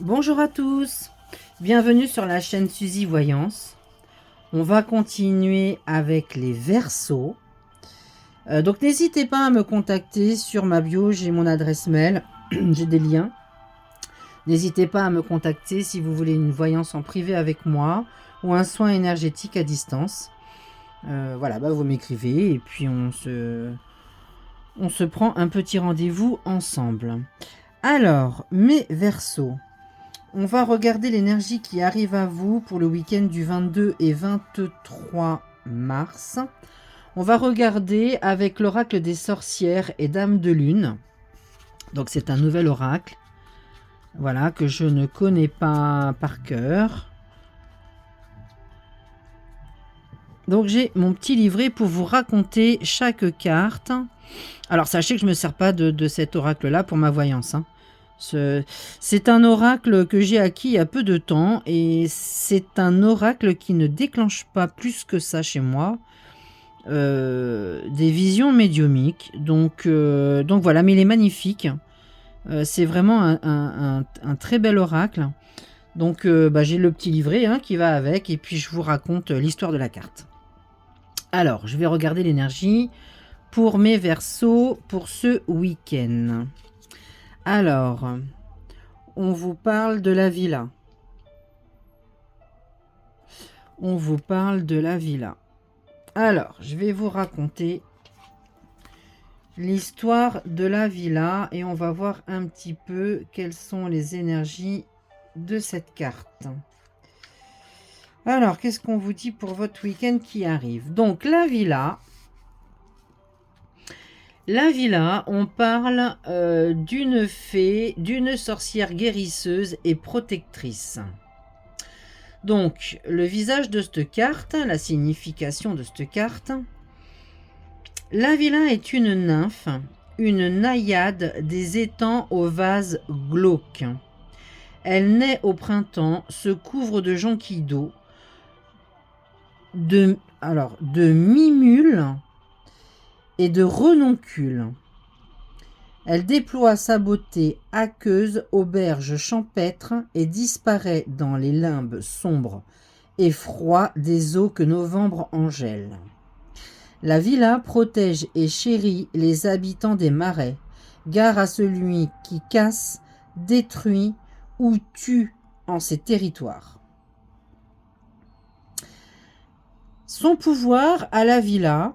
Bonjour à tous, bienvenue sur la chaîne Suzy Voyance. On va continuer avec les Verseaux. Donc n'hésitez pas à me contacter sur ma bio, j'ai mon adresse mail, j'ai des liens. N'hésitez pas à me contacter si vous voulez une voyance en privé avec moi ou un soin énergétique à distance. Voilà, vous m'écrivez et puis on se prend un petit rendez-vous ensemble. Alors, mes Verseaux. On va regarder l'énergie qui arrive à vous pour le week-end du 22 et 23 mars. On va regarder avec l'oracle des sorcières et dames de lune. Donc c'est un nouvel oracle. Voilà, que je ne connais pas par cœur. Donc j'ai mon petit livret pour vous raconter chaque carte. Alors sachez que je ne me sers pas de cet oracle-là pour ma voyance, hein. C'est un oracle que j'ai acquis il y a peu de temps et c'est un oracle qui ne déclenche pas plus que ça chez moi des visions médiumiques. Donc voilà, mais il est magnifique. C'est vraiment un très bel oracle. Donc j'ai le petit livret qui va avec et puis je vous raconte l'histoire de la carte. Alors, je vais regarder l'énergie pour mes Verseaux pour ce week-end. Alors, on vous parle de la villa. On vous parle de la villa. Alors, je vais vous raconter l'histoire de la villa et on va voir un petit peu quelles sont les énergies de cette carte. Alors, qu'est-ce qu'on vous dit pour votre week-end qui arrive? Donc, la villa, on parle d'une fée, d'une sorcière guérisseuse et protectrice. Donc, le visage de cette carte, la signification de cette carte. La villa est une nymphe, une naïade des étangs aux vases glauques. Elle naît au printemps, se couvre de jonquilles d'eau, de mimules et de renoncules. Elle déploie sa beauté aqueuse aux berges champêtres et disparaît dans les limbes sombres et froids des eaux que novembre engèle. La villa protège et chérit les habitants des marais. Gare à celui qui casse, détruit ou tue en ses territoires. Son pouvoir à la villa.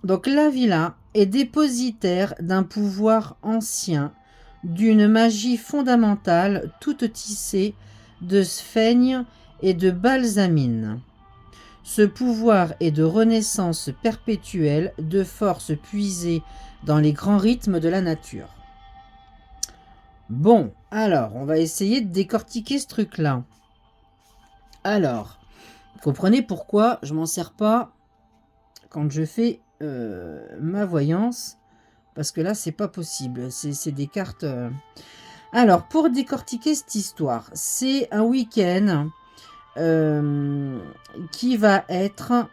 Donc la villa est dépositaire d'un pouvoir ancien, d'une magie fondamentale toute tissée de sphènes et de balsamine. Ce pouvoir est de renaissance perpétuelle, de force puisée dans les grands rythmes de la nature. Bon, alors, on va essayer de décortiquer ce truc-là. Alors, comprenez pourquoi je m'en sers pas quand je fais ma voyance, parce que là, c'est pas possible. C'est des cartes... Alors, pour décortiquer cette histoire, c'est un week-end... qui va être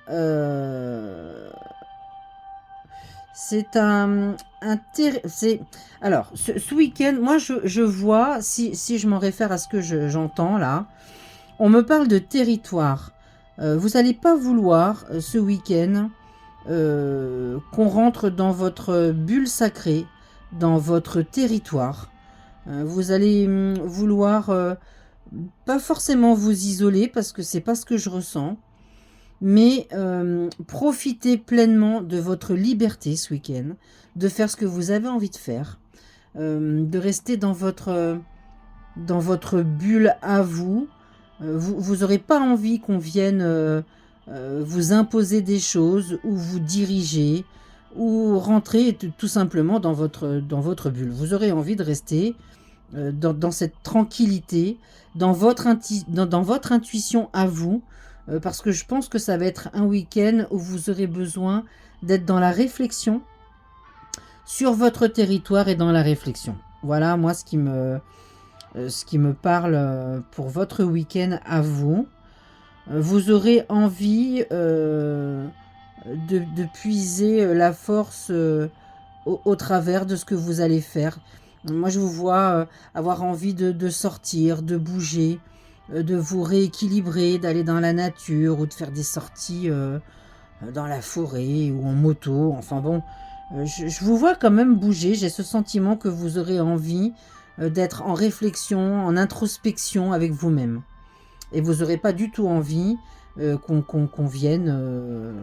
c'est alors ce week-end, moi je vois, si je m'en réfère à ce que j'entends là, on me parle de territoire. Vous n'allez pas vouloir ce week-end qu'on rentre dans votre bulle sacrée, dans votre territoire. Vous allez vouloir pas forcément vous isoler parce que c'est pas ce que je ressens, mais profitez pleinement de votre liberté ce week-end, de faire ce que vous avez envie de faire, de rester dans votre bulle à vous. Vous n'aurez pas envie qu'on vienne vous imposer des choses ou vous diriger ou rentrer tout simplement dans votre bulle. Vous aurez envie de rester dans cette tranquillité, dans votre intuition à vous, parce que je pense que ça va être un week-end où vous aurez besoin d'être dans la réflexion sur votre territoire et dans la réflexion. Voilà, moi, ce qui me parle pour votre week-end à vous. Vous aurez envie de puiser la force au travers de ce que vous allez faire. Moi, je vous vois avoir envie de sortir, de bouger, de vous rééquilibrer, d'aller dans la nature ou de faire des sorties dans la forêt ou en moto. Enfin bon, je vous vois quand même bouger. J'ai ce sentiment que vous aurez envie d'être en réflexion, en introspection avec vous-même. Et vous n'aurez pas du tout envie qu'on vienne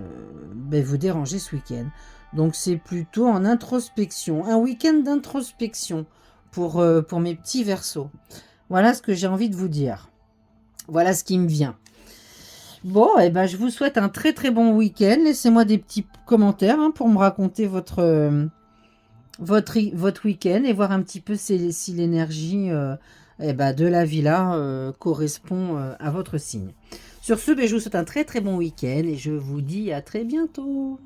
vous déranger ce week-end. Donc c'est plutôt en introspection, un week-end d'introspection pour mes petits versos. Voilà ce que j'ai envie de vous dire. Voilà ce qui me vient. Bon, et ben, je vous souhaite un très très bon week-end. Laissez-moi des petits commentaires pour me raconter votre week-end et voir un petit peu si l'énergie de la villa correspond à votre signe. Sur ce, je vous souhaite un très très bon week-end et je vous dis à très bientôt.